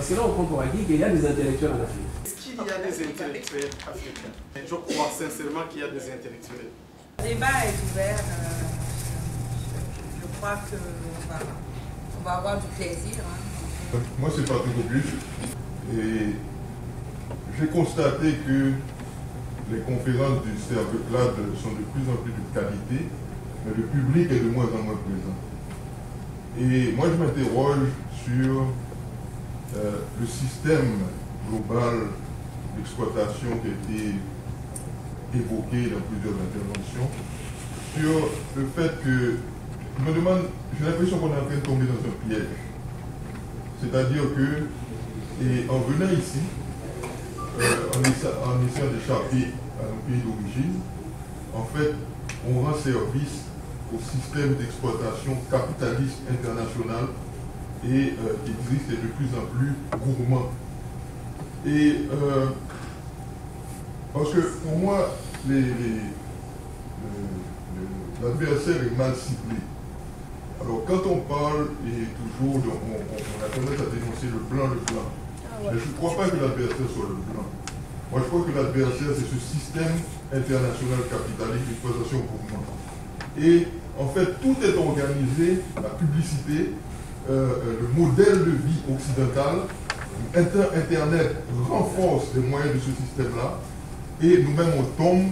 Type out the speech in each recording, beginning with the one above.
Parce que là, on prend pour acquis qu'il y a des intellectuels en Afrique. Est-ce qu'il y a des intellectuels africains? Je crois sincèrement qu'il y a des intellectuels. Le débat est ouvert. Je crois qu'on va avoir du plaisir. Hein. Moi, c'est Patrick Auguste. Et j'ai constaté que les conférences du CRVCLAD sont de plus en plus de qualité, mais le public est de moins en moins présent. Et moi, je m'interroge sur le système global d'exploitation qui a été évoqué dans plusieurs interventions, sur le fait que, je me demande, j'ai l'impression qu'on est en train de tomber dans un piège. C'est-à-dire que, et en venant ici, en essayant d'échapper à un pays d'origine, en fait, on rend service au système d'exploitation capitaliste international et qui existe de plus en plus gourmand. Et parce que pour moi, l'adversaire est mal ciblé. Alors quand on parle, et toujours, on a tendance à dénoncer le blanc. Mais je ne crois pas que l'adversaire soit le blanc. Moi, je crois que l'adversaire, c'est ce système international capitaliste d'exploitation gourmand. Et en fait, tout est organisé, la publicité, le modèle de vie occidental, Internet renforce les moyens de ce système-là, et nous-mêmes, on tombe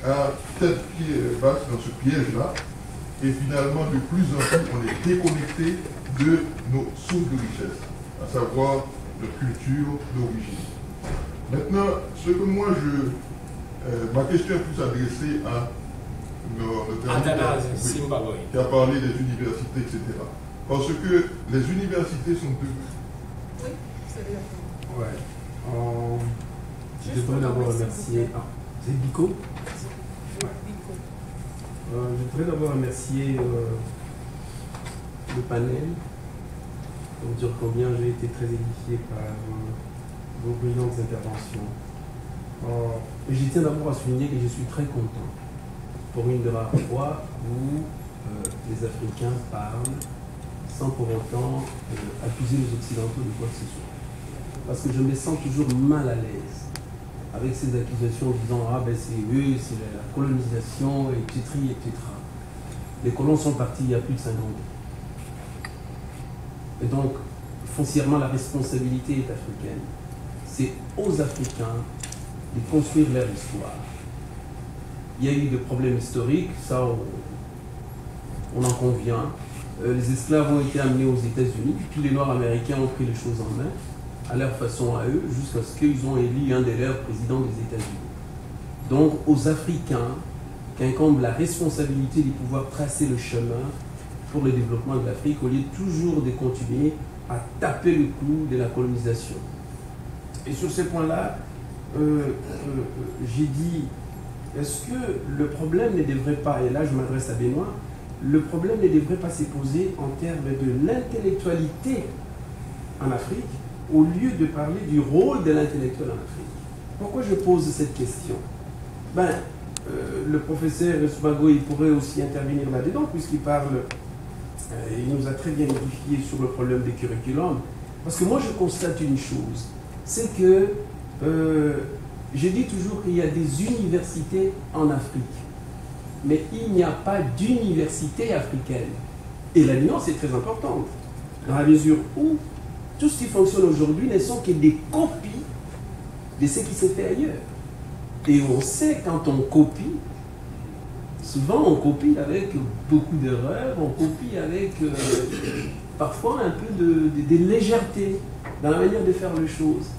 à tête basse dans ce piège-là, et finalement, de plus en plus, on est déconnecté de nos sources de richesse, à savoir de culture, d'origine. Maintenant, ce que moi, ma question est plus adressée à notre ami qui a parlé des universités, etc. Parce que les universités sont devenues... Oui, c'est bien. Ouais. Je voudrais d'abord remercier... Ah, c'est Bico? Ouais. Bico. Je voudrais d'abord remercier le panel pour dire combien j'ai été très édifié par vos brillantes interventions. Et je tiens d'abord à souligner que je suis très content pour une de rares fois où les Africains parlent sans pour autant accuser les Occidentaux de quoi que ce soit. Parce que je me sens toujours mal à l'aise avec ces accusations disant « Ah ben c'est eux, c'est la colonisation, etc. etc. » Les colons sont partis il y a plus de 50 ans. Et donc, foncièrement, la responsabilité est africaine. C'est aux Africains de construire leur histoire. Il y a eu des problèmes historiques, ça on en convient. Les esclaves ont été amenés aux États-Unis, puis les Noirs américains ont pris les choses en main, à leur façon à eux, jusqu'à ce qu'ils ont élu un des leurs présidents des États-Unis. Donc aux Africains qu'incombe la responsabilité de pouvoir tracer le chemin pour le développement de l'Afrique, au lieu toujours de continuer à taper le clou de la colonisation. Et sur ces points-là, j'ai dit, est-ce que le problème ne devrait pas, et là je m'adresse à Benoît, le problème ne devrait pas se poser en termes de l'intellectualité en Afrique, au lieu de parler du rôle de l'intellectuel en Afrique. Pourquoi je pose cette question? Ben, le professeur Sbago, il pourrait aussi intervenir là-dedans, puisqu'il parle, il nous a très bien édifié sur le problème des curriculums. Parce que moi, je constate une chose, c'est que je dis toujours qu'il y a des universités en Afrique, mais il n'y a pas d'université africaine. Et la nuance est très importante, dans la mesure où tout ce qui fonctionne aujourd'hui ne sont que des copies de ce qui s'est fait ailleurs. Et on sait, quand on copie, souvent on copie avec beaucoup d'erreurs, on copie avec parfois un peu de légèreté dans la manière de faire les choses.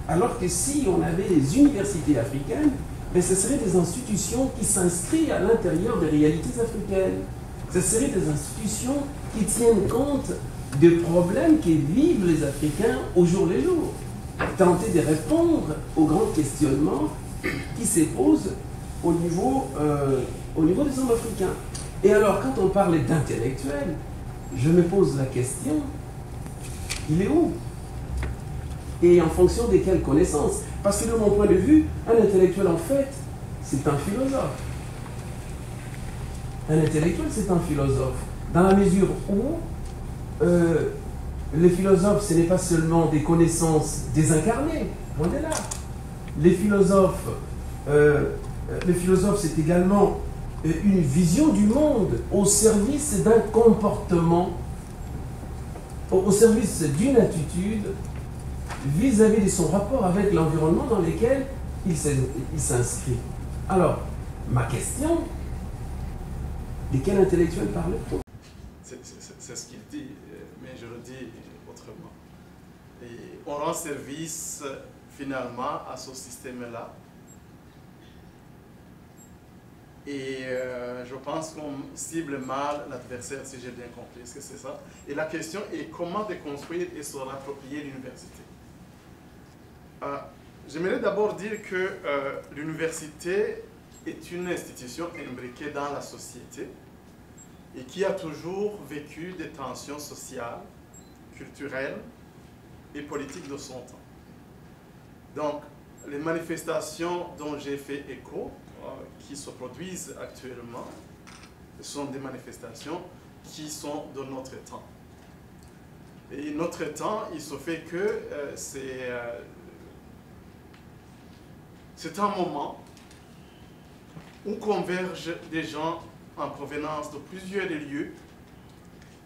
Alors que si on avait des universités africaines, ben ce seraient des institutions qui s'inscrivent à l'intérieur des réalités africaines. Ce seraient des institutions qui tiennent compte des problèmes que vivent les Africains au jour le jour. Tenter de répondre aux grands questionnements qui se posent au niveau des hommes africains. Et alors, quand on parle d'intellectuels, je me pose la question, il est où? Et en fonction de quelles connaissances? Parce que de mon point de vue, un intellectuel, en fait, c'est un philosophe. Un intellectuel, c'est un philosophe. Dans la mesure où Les philosophes, ce n'est pas seulement des connaissances désincarnées, loin de là. Les philosophes, c'est également une vision du monde au service d'un comportement, au service d'une attitude vis-à-vis de son rapport avec l'environnement dans lequel il s'inscrit. Alors, ma question, de quel intellectuel parle-t-on? C'est ce qu'il dit, mais je le dis autrement. Et on rend service finalement à ce système-là. Et je pense qu'on cible mal l'adversaire, si j'ai bien compris. Est-ce que c'est ça? Et la question est comment déconstruire et se réapproprier l'université. J'aimerais d'abord dire que l'université est une institution imbriquée dans la société et qui a toujours vécu des tensions sociales, culturelles et politiques de son temps. Donc, les manifestations dont j'ai fait écho, qui se produisent actuellement, sont des manifestations qui sont de notre temps. Et notre temps, il se fait que c'est un moment où convergent des gens en provenance de plusieurs lieux,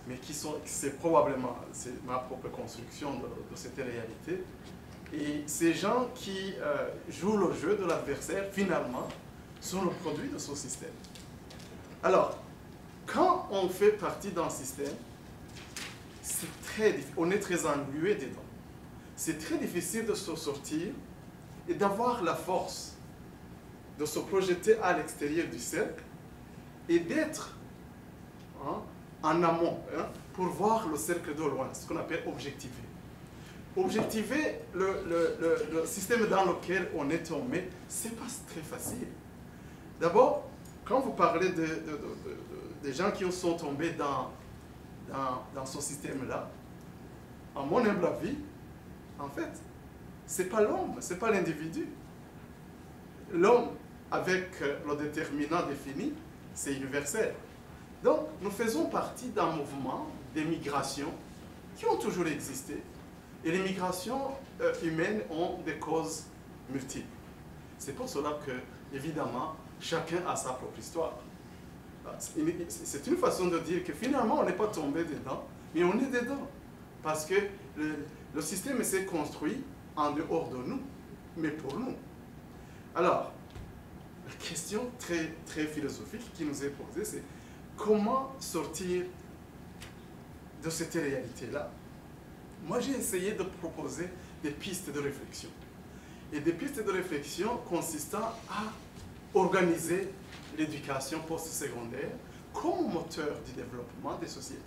mais c'est probablement, c'est ma propre construction de cette réalité. Et ces gens qui jouent le jeu de l'adversaire, finalement, sont le produit de ce système. Alors, quand on fait partie d'un système, on est très englué dedans. C'est très difficile de se sortir et d'avoir la force de se projeter à l'extérieur du cercle et d'être en amont pour voir le cercle de loin, ce qu'on appelle objectiver. Objectiver le système dans lequel on est tombé, ce n'est pas très facile. D'abord, quand vous parlez des gens qui sont tombés dans ce système-là, à mon humble avis, en fait, ce n'est pas l'homme, ce n'est pas l'individu. L'homme, avec le déterminant défini, c'est universel. Donc, nous faisons partie d'un mouvement des migrations qui ont toujours existé. Et les migrations humaines ont des causes multiples. C'est pour cela que, évidemment, chacun a sa propre histoire. C'est une façon de dire que finalement, on n'est pas tombé dedans, mais on est dedans. Parce que le système s'est construit en dehors de nous, mais pour nous. Alors, la question très, très philosophique qui nous est posée, c'est comment sortir de cette réalité-là? Moi, j'ai essayé de proposer des pistes de réflexion. Et des pistes de réflexion consistant à organiser l'éducation post-secondaire comme moteur du développement des sociétés.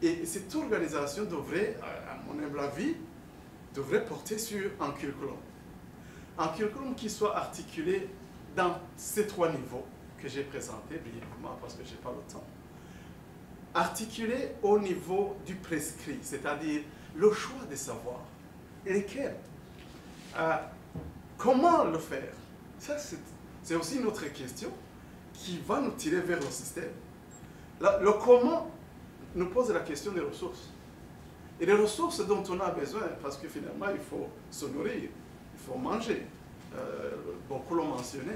Et cette organisation devrait, à mon humble avis, devrait porter sur un curriculum. Un curriculum qui soit articulé dans ces trois niveaux que j'ai présentés brièvement parce que je n'ai pas le temps. Articulé au niveau du prescrit, c'est-à-dire le choix des savoirs. Et lesquels? Comment le faire? Ça, c'est aussi une autre question qui va nous tirer vers le système. Le comment nous pose la question des ressources. Et les ressources dont on a besoin, parce que finalement, il faut se nourrir, il faut manger. Beaucoup l'ont mentionné.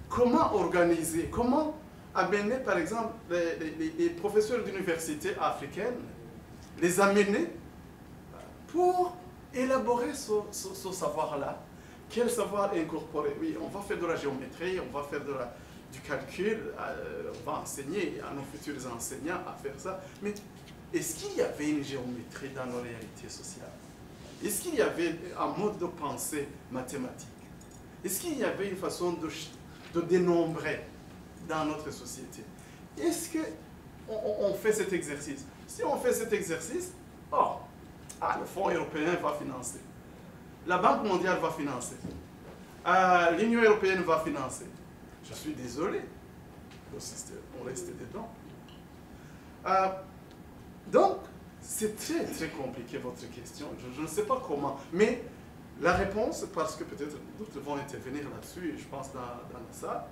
Comment organiser, comment amener, par exemple, les professeurs d'université africaines, les amener pour élaborer ce savoir-là. Quel savoir incorporer? Oui, on va faire de la géométrie, on va faire du calcul, on va enseigner à nos futurs enseignants à faire ça. Mais est-ce qu'il y avait une géométrie dans nos réalités sociales? Est-ce qu'il y avait un mode de pensée mathématique? Est-ce qu'il y avait une façon de dénombrer dans notre société? Est-ce qu'on fait cet exercice? Si on fait cet exercice, le Fonds européen va financer. La Banque mondiale va financer. L'Union européenne va financer. Je suis désolé. Le système, on reste dedans. Donc, c'est très, très compliqué votre question. Je ne sais pas comment. Mais la réponse, parce que peut-être d'autres vont intervenir là-dessus, je pense dans la salle,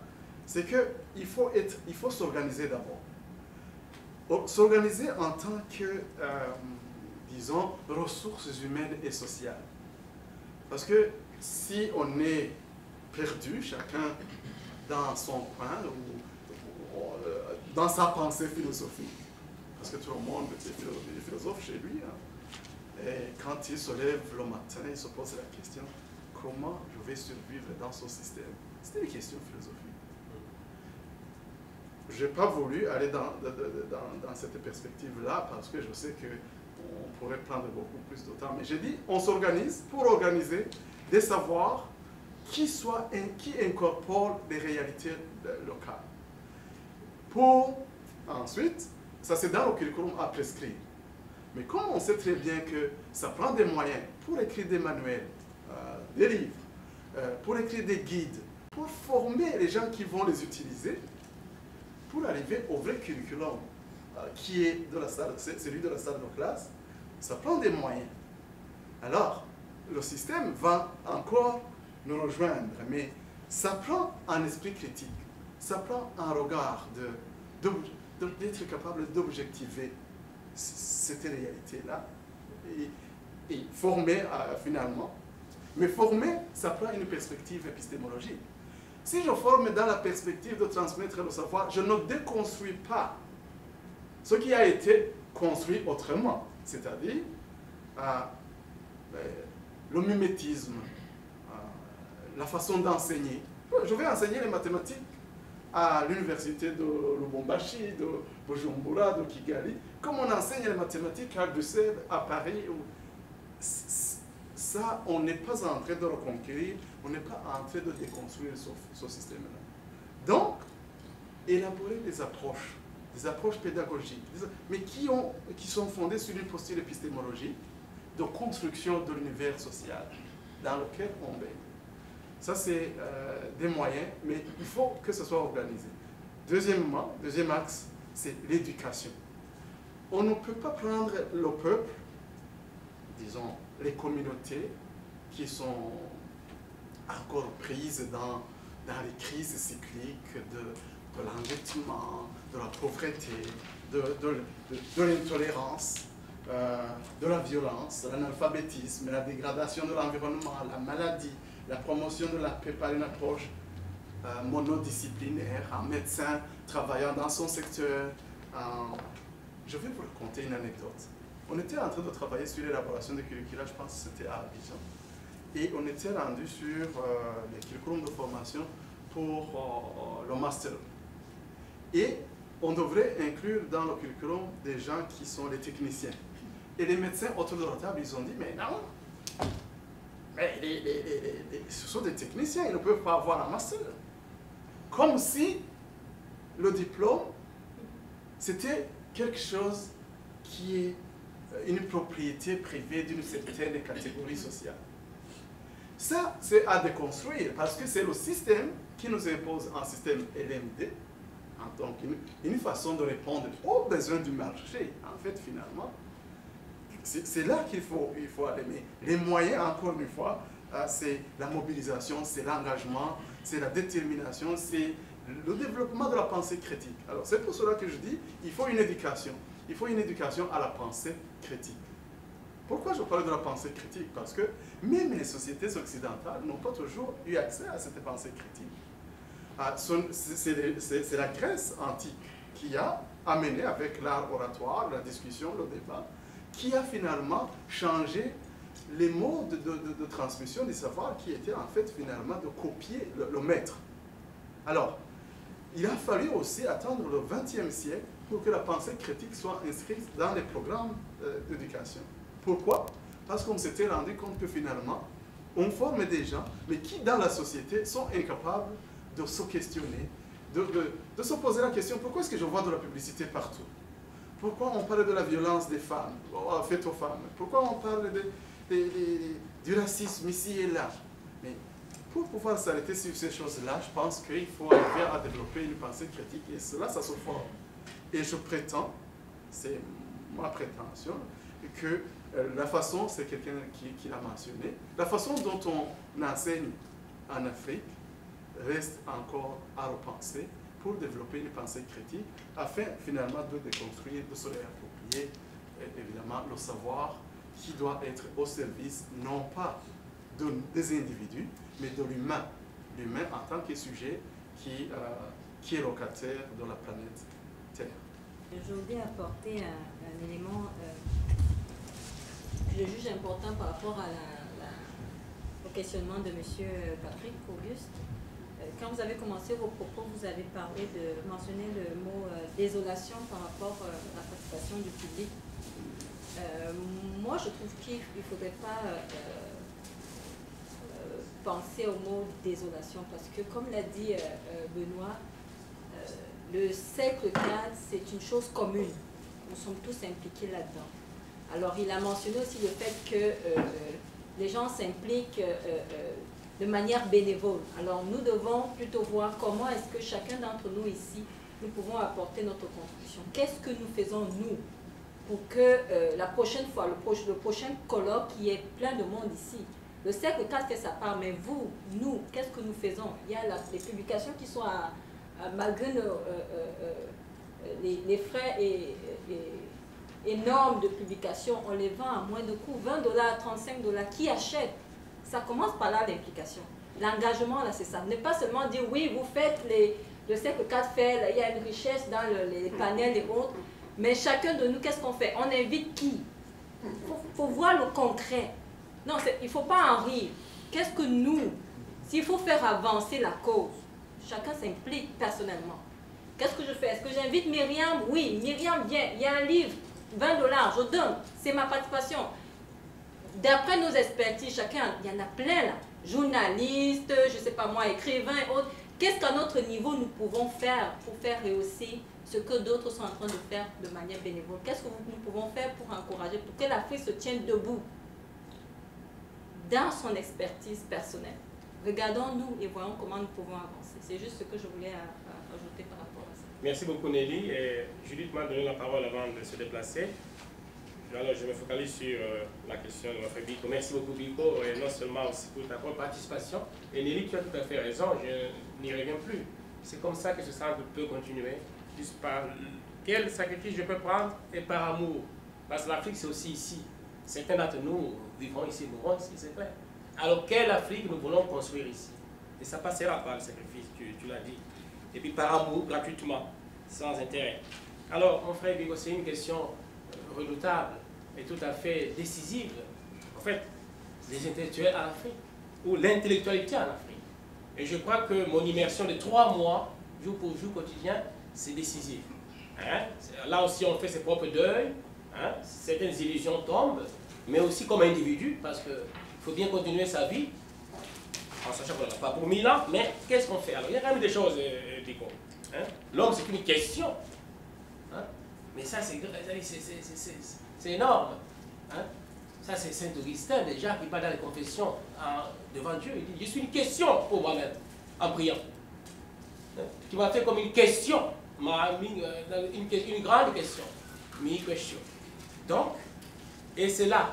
c'est qu'il faut s'organiser d'abord. s'organiser en tant que, disons, ressources humaines et sociales. Parce que si on est perdu, chacun dans son coin ou dans sa pensée philosophique, parce que tout le monde est philosophe chez lui, hein, et quand il se lève le matin, il se pose la question, comment je vais survivre dans ce système? C'était une question philosophique. Je n'ai pas voulu aller dans cette perspective-là parce que je sais qu'on pourrait prendre beaucoup plus de temps. Mais j'ai dit, on s'organise pour organiser des savoirs qui incorporent les réalités locales. Pour ensuite, ça c'est dans le curriculum à prescrire. Mais comme on sait très bien que ça prend des moyens pour écrire des manuels, des livres, pour écrire des guides, pour former les gens qui vont les utiliser, pour arriver au vrai curriculum qui est celui de la salle de classe, ça prend des moyens. Alors, le système va encore nous rejoindre, mais ça prend un esprit critique, ça prend un regard d'être capable d'objectiver cette réalité-là et former finalement. Mais former, ça prend une perspective épistémologique. Si je forme dans la perspective de transmettre le savoir, je ne déconstruis pas ce qui a été construit autrement, c'est-à-dire le mimétisme, la façon d'enseigner. Je vais enseigner les mathématiques à l'université de Lubumbashi, de Bujumbura, de Kigali, comme on enseigne les mathématiques à Bruxelles, à Paris. Ça, on n'est pas en train de reconquérir, on n'est pas en train de déconstruire ce système-là. Donc, élaborer des approches pédagogiques, mais qui sont fondées sur une posture épistémologique de construction de l'univers social dans lequel on baigne. Ça, c'est des moyens, mais il faut que ce soit organisé. Deuxième axe, c'est l'éducation. On ne peut pas prendre le peuple, disons, les communautés qui sont encore prises dans les crises cycliques de l'endettement, de la pauvreté, de l'intolérance, de la violence, de l'analphabétisme, la dégradation de l'environnement, la maladie, la promotion de la paix par une approche monodisciplinaire, un médecin travaillant dans son secteur. Je vais vous raconter une anecdote. On était en train de travailler sur l'élaboration des curricula, je pense que c'était à Abidjan, et on était rendu sur les curriculums de formation pour le master. Et on devrait inclure dans le curriculum des gens qui sont les techniciens. Et les médecins autour de la table, ils ont dit, mais non, mais ce sont des techniciens, ils ne peuvent pas avoir un master. Comme si le diplôme, c'était quelque chose qui est une propriété privée d'une certaine catégorie sociale. Ça, c'est à déconstruire, parce que c'est le système qui nous impose un système LMD, donc une façon de répondre aux besoins du marché, en fait, finalement. C'est là qu'il faut aller. Mais les moyens, encore une fois, c'est la mobilisation, c'est l'engagement, c'est la détermination, c'est le développement de la pensée critique. Alors, c'est pour cela que je dis, il faut une éducation. Il faut une éducation à la pensée critique. Pourquoi je parle de la pensée critique? Parce que même les sociétés occidentales n'ont pas toujours eu accès à cette pensée critique. C'est la Grèce antique qui a amené avec l'art oratoire, la discussion, le débat, qui a finalement changé les modes de transmission des savoirs qui étaient en fait finalement de copier le maître. Alors, il a fallu aussi attendre le XXe siècle pour que la pensée critique soit inscrite dans les programmes d'éducation. Pourquoi? Parce qu'on s'était rendu compte que finalement, on forme des gens, mais qui dans la société sont incapables de se questionner, de se poser la question, pourquoi est-ce que je vois de la publicité partout? Pourquoi on parle de la violence des femmes, faite aux femmes? Pourquoi on parle du racisme ici et là? Mais pour pouvoir s'arrêter sur ces choses-là, je pense qu'il faut arriver à développer une pensée critique, et cela, ça se forme. Et je prétends, c'est ma prétention, que la façon, c'est quelqu'un qui l'a mentionné, la façon dont on enseigne en Afrique reste encore à repenser, pour développer une pensée critique, afin finalement de déconstruire, de se réapproprier évidemment le savoir qui doit être au service non pas des individus, mais de l'humain. L'humain en tant que sujet qui est locataire de la planète Terre. Je voudrais apporter un élément que je juge important par rapport à au questionnement de M. Patrick Auguste. Quand vous avez commencé vos propos, vous avez mentionné le mot désolation par rapport à la participation du public. Moi, je trouve qu'il ne faudrait pas penser au mot désolation, parce que, comme l'a dit Benoît, le cercle cadre, c'est une chose commune. Nous sommes tous impliqués là-dedans. Alors, il a mentionné aussi le fait que les gens s'impliquent de manière bénévole. Alors, nous devons plutôt voir comment est-ce que chacun d'entre nous ici, nous pouvons apporter notre contribution. Qu'est-ce que nous faisons, nous, pour que la prochaine fois, le prochain colloque, il y ait plein de monde ici. Le cercle 4 fait sa part, mais vous, nous, qu'est-ce que nous faisons? Il y a les publications qui sont malgré les frais énormes de publication, on les vend à moins de coût, $20, $35. Qui achète? Ça commence par là, l'implication. L'engagement, là, c'est ça. Ne pas seulement dire, oui, vous faites le cercle 4 fait, il y a une richesse dans les panels et autres, mais chacun de nous, qu'est-ce qu'on fait? On invite qui? Faut voir le concret. Non, il ne faut pas en rire. Qu'est-ce que nous, s'il faut faire avancer la cause, chacun s'implique personnellement. Qu'est-ce que je fais? Est-ce que j'invite Myriam? Oui, Myriam vient. Il y a un livre, $20, je donne. C'est ma participation. D'après nos expertises, chacun, il y en a plein là. Journalistes, je ne sais pas moi, écrivains et autres. Qu'est-ce qu'à notre niveau nous pouvons faire pour faire réussir ce que d'autres sont en train de faire de manière bénévole? Qu'est-ce que nous pouvons faire pour encourager, pour que l'Afrique se tienne debout dans son expertise personnelle? Regardons-nous et voyons comment nous pouvons avancer. C'est juste ce que je voulais ajouter par rapport à ça. Merci beaucoup Nelly. Judith m'a donné la parole avant de se déplacer. Alors je me focalise sur la question de mon frère Biko. Merci beaucoup Biko, et non seulement aussi pour ta propre participation. Et Nelly, tu as tout à fait raison, je n'y reviens plus. C'est comme ça que ce centre peut continuer. Juste par quel sacrifice je peux prendre et par amour. Parce que l'Afrique c'est aussi ici. Certains d'entre nous vivront ici, mourront ici, c'est clair. Alors, quelle Afrique nous voulons construire ici? Et ça passera par le sacrifice, tu l'as dit. Et puis par amour, gratuitement, sans intérêt. Alors, mon frère Bigo, c'est une question redoutable et tout à fait décisive. En fait, les intellectuels en Afrique, ou l'intellectualité en Afrique. Et je crois que mon immersion de 3 mois, jour pour jour, quotidien, c'est décisif. Hein? Là aussi, on fait ses propres deuils. Hein? Certaines illusions tombent, mais aussi comme individu, parce que il faut bien continuer sa vie, en sachant qu'on n'a pas pour 1000 ans, mais qu'est-ce qu'on fait? Alors, il y a quand même des choses, Biko. Hein? L'homme, c'est une question. Hein? Mais ça, c'est énorme. Hein? Ça, c'est Saint-Augustin, déjà, qui parle dans les confessions devant Dieu. Il dit, je suis une question pour moi-même, en priant. Hein? Tu m'as fait comme une question, une grande question. Mi-question. Donc, et c'est là.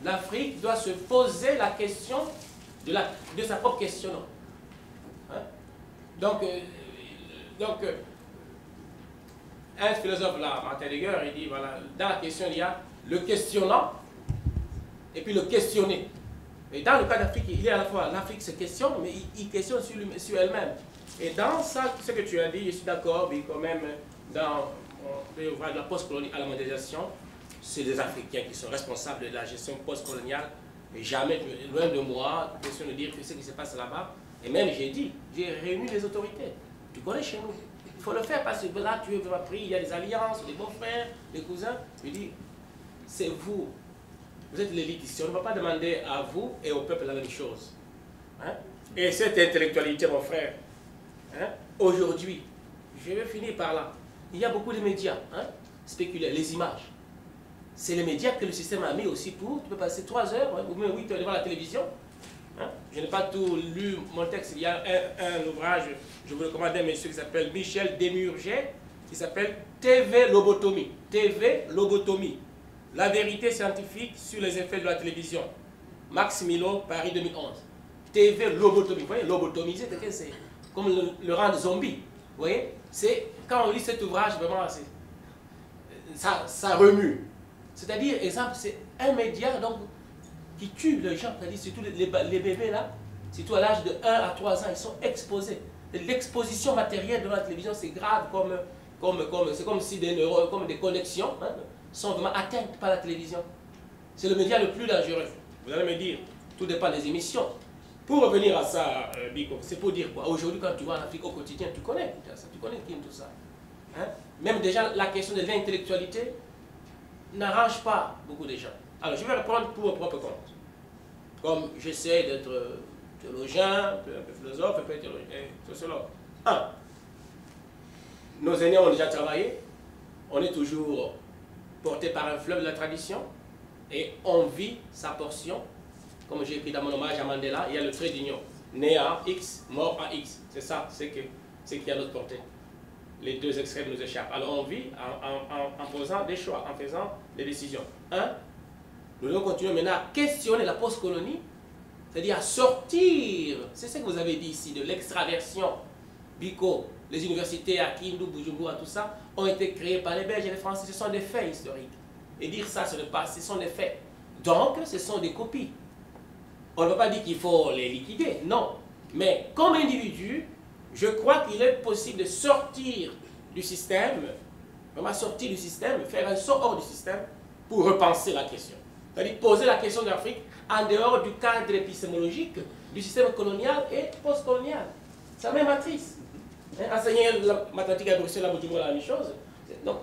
L'Afrique doit se poser la question de sa propre question. Hein? Donc, un philosophe là, Martin Heidegger, il dit, voilà, dans la question, il y a le questionnant et puis le questionné. Et dans le cas d'Afrique, il y a à la fois l'Afrique se questionne, mais il questionne sur elle-même. Et dans ça, ce que tu as dit, je suis d'accord, mais quand même, dans la post-coloniale, à la mondialisation, c'est les Africains qui sont responsables de la gestion post-coloniale. Et jamais, loin de moi, question de dire que ce qui se passe là-bas. Et même, j'ai réuni les autorités. Tu connais chez nous. Il faut le faire parce que là, tu as pris, il y a des alliances, des beaux-frères, des cousins. Je dis, c'est vous. Vous êtes l'élite ici. On ne va pas demander à vous et au peuple la même chose. Hein? Et cette intellectualité, mon frère, hein? Aujourd'hui, je vais finir par là. Il y a beaucoup de médias, hein? Spéculaires, les images. C'est les médias que le système a mis aussi pour. Tu peux passer 3 heures, hein, ou même 8 heures devant la télévision. Hein? Je n'ai pas tout lu mon texte. Il y a un ouvrage, je vous recommande un monsieur qui s'appelle Michel Demurger, qui s'appelle TV Lobotomie. TV Lobotomie. La vérité scientifique sur les effets de la télévision. Max Milo, Paris 2011. TV Lobotomie. Vous voyez, lobotomiser, c'est comme le rendre zombie. Vous voyez, quand on lit cet ouvrage, vraiment, ça remue. C'est-à-dire, exemple, c'est un média donc, qui tue les gens, c'est-à-dire surtout les bébés là, surtout à l'âge de 1 à 3 ans, ils sont exposés. L'exposition matérielle de la télévision, c'est grave, c'est comme si des neurones, comme des connexions hein, sont vraiment atteintes par la télévision. C'est le média le plus dangereux. Vous allez me dire, tout dépend des émissions. Pour revenir à ça, Biko, c'est pour dire quoi? Aujourd'hui, quand tu vas en Afrique au quotidien, tu connais ça, tu connais tout ça. Hein? Même déjà, la question de l'intellectualité n'arrange pas beaucoup de gens. Alors, je vais répondre pour mon propre compte. Comme j'essaie d'être théologien, un peu philosophe, un peu sociologue. 1. Nos aînés ont déjà travaillé. On est toujours porté par un fleuve de la tradition. Et on vit sa portion. Comme j'ai écrit dans mon hommage à Mandela, il y a le trait d'union. Né à X, mort à X. C'est ça, c'est qu'il y a notre portée. Les deux extrêmes nous échappent. Alors on vit en posant des choix, en faisant des décisions. 1. Nous devons continuer maintenant à questionner la post-colonie, c'est-à-dire à sortir, c'est ce que vous avez dit ici, de l'extraversion. Biko, les universités à Kindu, Bujumbura, tout ça, ont été créées par les Belges et les Français. Ce sont des faits historiques. Et dire ça, ce sont des faits. Donc, ce sont des copies. On ne peut pas dire qu'il faut les liquider, non. Mais comme individu, je crois qu'il est possible de sortir du système, vraiment sortir du système, faire un saut hors du système pour repenser la question. C'est-à-dire poser la question de l'Afrique en dehors du cadre épistémologique du système colonial et post-colonial. C'est la même matrice. Hein, enseigner la mathématique à Bruxelles, à Bujumbura, la même chose. Donc,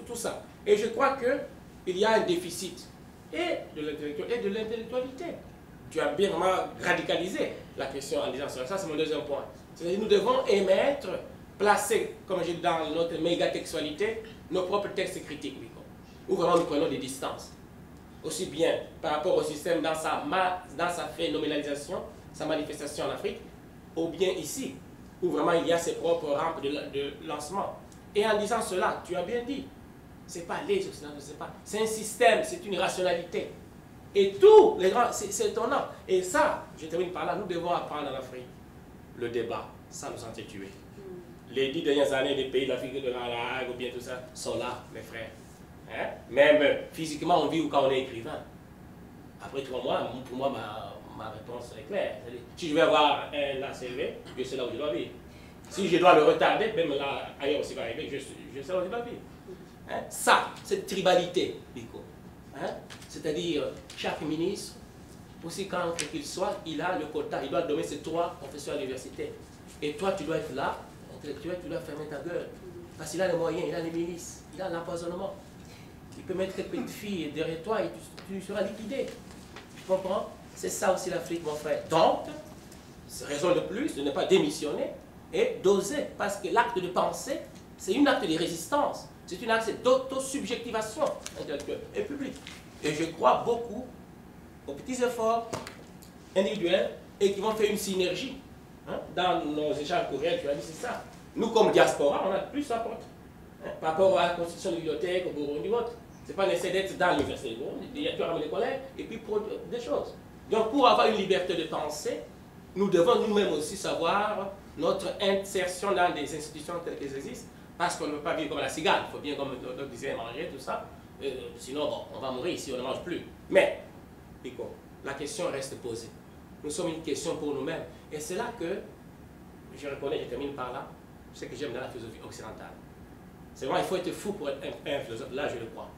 tout ça. Et je crois qu'il y a un déficit et de l'intellectualité. Tu as bien vraiment radicalisé la question en disant ça. Ça, c'est mon deuxième point. C'est-à-dire nous devons émettre, placer, comme j'ai dit dans notre mégatextualité, nos propres textes critiques, où vraiment nous prenons des distances. Aussi bien par rapport au système dans sa phénoménalisation, sa manifestation en Afrique, ou bien ici, où vraiment il y a ses propres rampes de lancement. Et en disant cela, tu as bien dit, ce n'est pas les Occidentaux, c'est un système, c'est une rationalité. Et tous les grands, c'est étonnant. Et ça, je termine par là, nous devons apprendre en Afrique le débat, ça nous a tués. Les 10 dernières années, les pays de l'Afrique de la ou bien tout ça, sont là, mes frères. Hein? Même physiquement, on vit quand on est écrivain. Après 3 mois, pour moi, ma réponse est claire. Si je vais avoir un ACV, je sais là où je dois vivre. Si je dois le retarder, même là, ailleurs aussi va arriver, je sais là où je dois vivre. Hein? Ça, cette tribalité, Biko. Hein? C'est-à-dire, chaque ministre, aussi quand qu'il soit, il a le quota, il doit donner ses 3 professeurs à l'université. Et toi, tu dois être là, intellectuel, tu dois fermer ta gueule. Parce qu'il a les moyens, il a les milices, il a l'empoisonnement. Il peut mettre quelques petites filles derrière toi et tu seras liquidé. Tu comprends? C'est ça aussi l'Afrique, mon frère. Donc, c'est raison de plus de ne pas démissionner et d'oser. Parce que l'acte de penser, c'est un acte de résistance. C'est un acte d'autosubjectivation intellectuelle et publique. Et je crois beaucoup aux petits efforts individuels et qui vont faire une synergie. Hein? Dans nos échanges courriels, tu as dit, c'est ça. Nous, comme diaspora, on a plus à porter. Hein? Par rapport à la constitution de la bibliothèque, au Burundi, autre. Ce n'est pas nécessaire d'être dans l'université du Burundi. Tu ramènes les collègues et puis produire des choses. Donc, pour avoir une liberté de penser, nous devons nous-mêmes aussi savoir notre insertion dans des institutions telles qu'elles existent, parce qu'on ne peut pas vivre comme la cigale. Il faut bien, comme on disait, manger, tout ça. Sinon, bon, on va mourir si on ne mange plus. Mais, la question reste posée. Nous sommes une question pour nous-mêmes. Et c'est là que, je reconnais, je termine par là, ce que j'aime dans la philosophie occidentale. C'est vrai, il faut être fou pour être un philosophe. Là, je le crois.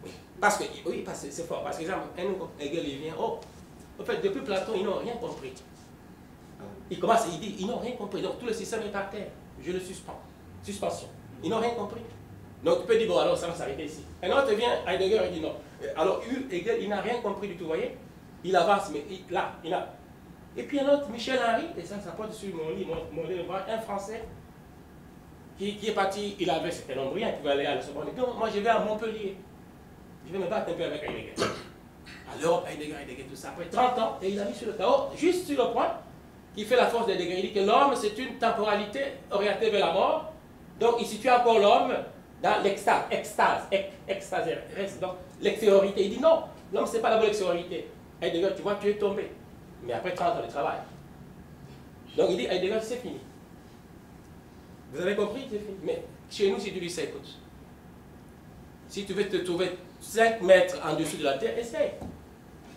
Oui. Parce que, oui, c'est fort. Parce que, exemple, Hegel, il vient, oh, en fait, depuis Platon, ils n'ont rien compris. Il commence, il dit, ils n'ont rien compris. Donc, tout le système est par terre. Je le suspends. Suspension. Ils n'ont rien compris. Donc, tu peux dire, bon, alors, ça va s'arrêter ici. Un autre vient, Heidegger, il dit non. Alors, Hegel, il n'a rien compris du tout, vous voyez? Il avance, mais là, il a... Et puis un autre, Michel Henry, et ça porte sur mon lit, un Français, qui est parti, il avait, c'était un Ombrien qui va aller à la Sorbonne. Donc, moi, je vais à Montpellier. Je vais me battre un peu avec Heidegger. À l'Europe, Heidegger, tout ça. Après 30 ans, et il a mis sur le chaos, juste sur le point, qui fait la force d'Heidegger. Il dit que l'homme, c'est une temporalité orientée vers la mort. Donc, il situe encore l'homme dans l'extase, donc l'extériorité. Il dit non, l'homme, ce n'est pas d'abord l'extériorité. Heidegger, tu vois, tu es tombé. Mais après 30 ans de travail. Donc, il dit, Heidegger, c'est fini. Vous avez compris, Tiffany? Mais chez nous, si tu dis ça, écoute. Si tu veux te trouver 5 mètres en dessous de la terre, essaye.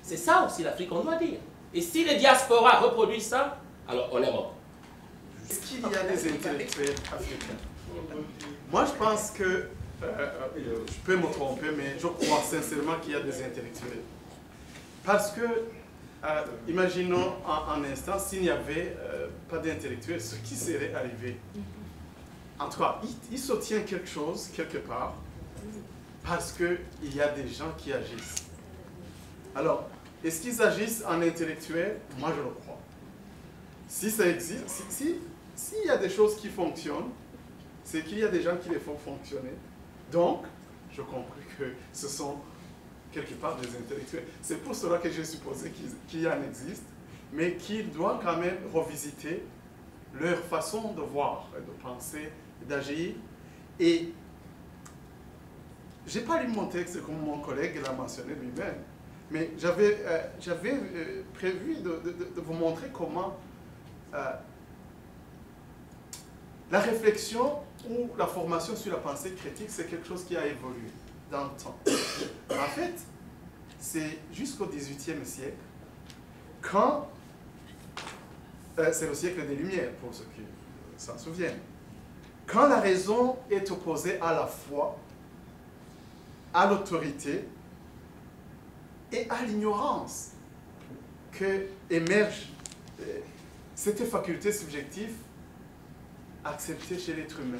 C'est ça aussi l'Afrique, on doit dire. Et si les diasporas reproduisent ça, alors on est mort. Est-ce qu'il y a des intellectuels africains? Moi, je pense que, je peux me tromper, mais je crois sincèrement qu'il y a des intellectuels. Parce que, imaginons un instant, s'il n'y avait pas d'intellectuels, ce qui serait arrivé? En tout cas, il se tient quelque chose, quelque part, parce qu'il y a des gens qui agissent. Alors, est-ce qu'ils agissent en intellectuel? Moi, je le crois. Si ça existe, s'il y a des choses qui fonctionnent, c'est qu'il y a des gens qui les font fonctionner. Donc, je comprends que ce sont quelque part des intellectuels. C'est pour cela que j'ai supposé qu'il y en existe, mais qu'ils doivent quand même revisiter leur façon de voir, de penser, d'agir. Et je n'ai pas lu mon texte comme mon collègue l'a mentionné lui-même, mais j'avais prévu de vous montrer comment la réflexion ou la formation sur la pensée critique, c'est quelque chose qui a évolué dans le temps. En fait, c'est jusqu'au XVIIIe siècle, quand, c'est le siècle des Lumières, pour ceux qui s'en souviennent, quand la raison est opposée à la foi, à l'autorité et à l'ignorance, que émerge cette faculté subjective acceptée chez l'être humain,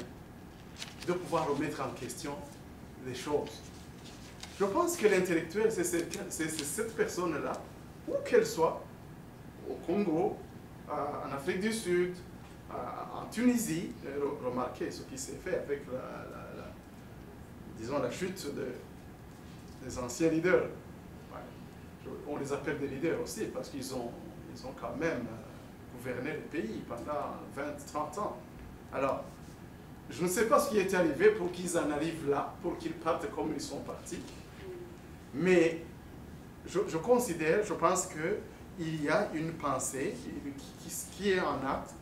de pouvoir remettre en question les choses. Je pense que l'intellectuel, c'est cette personne-là, où qu'elle soit, au Congo, en Afrique du Sud, en Tunisie, remarquez ce qui s'est fait avec disons, la chute des anciens leaders. Ouais. On les appelle des leaders aussi parce qu'ils ont quand même gouverné le pays pendant 20-30 ans. Alors, je ne sais pas ce qui est arrivé pour qu'ils en arrivent là, pour qu'ils partent comme ils sont partis. Mais je considère, je pense qu'il y a une pensée qui est en acte,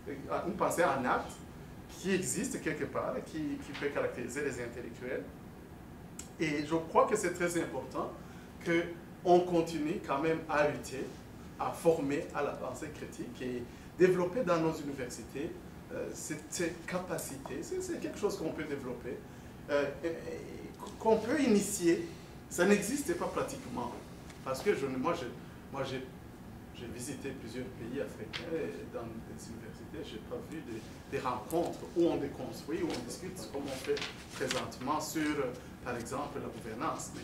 une pensée en acte, qui existe quelque part, qui peut caractériser les intellectuels. Et je crois que c'est très important qu'on continue quand même à lutter, à former à la pensée critique et développer dans nos universités cette capacité. C'est quelque chose qu'on peut développer, qu'on peut initier. Ça n'existait pas pratiquement. Parce que moi j'ai visité plusieurs pays africains et dans des universités, je n'ai pas vu des rencontres où on déconstruit, où on discute comme on fait présentement sur, par exemple, la gouvernance. Mais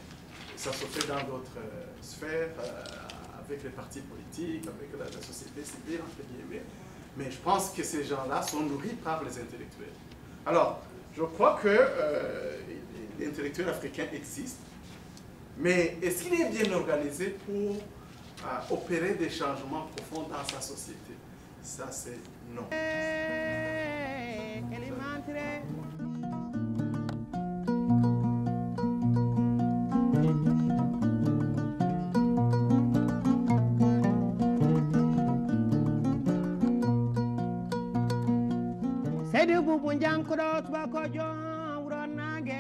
ça se fait dans d'autres sphères, avec les partis politiques, avec la société civile, entre guillemets. Mais je pense que ces gens-là sont nourris par les intellectuels. Alors, je crois que l'intellectuel africain existe, mais est-ce qu'il est bien organisé pour opérer des changements profonds dans sa société? Ça, c'est non. C'est de Boubou Ndiankuro,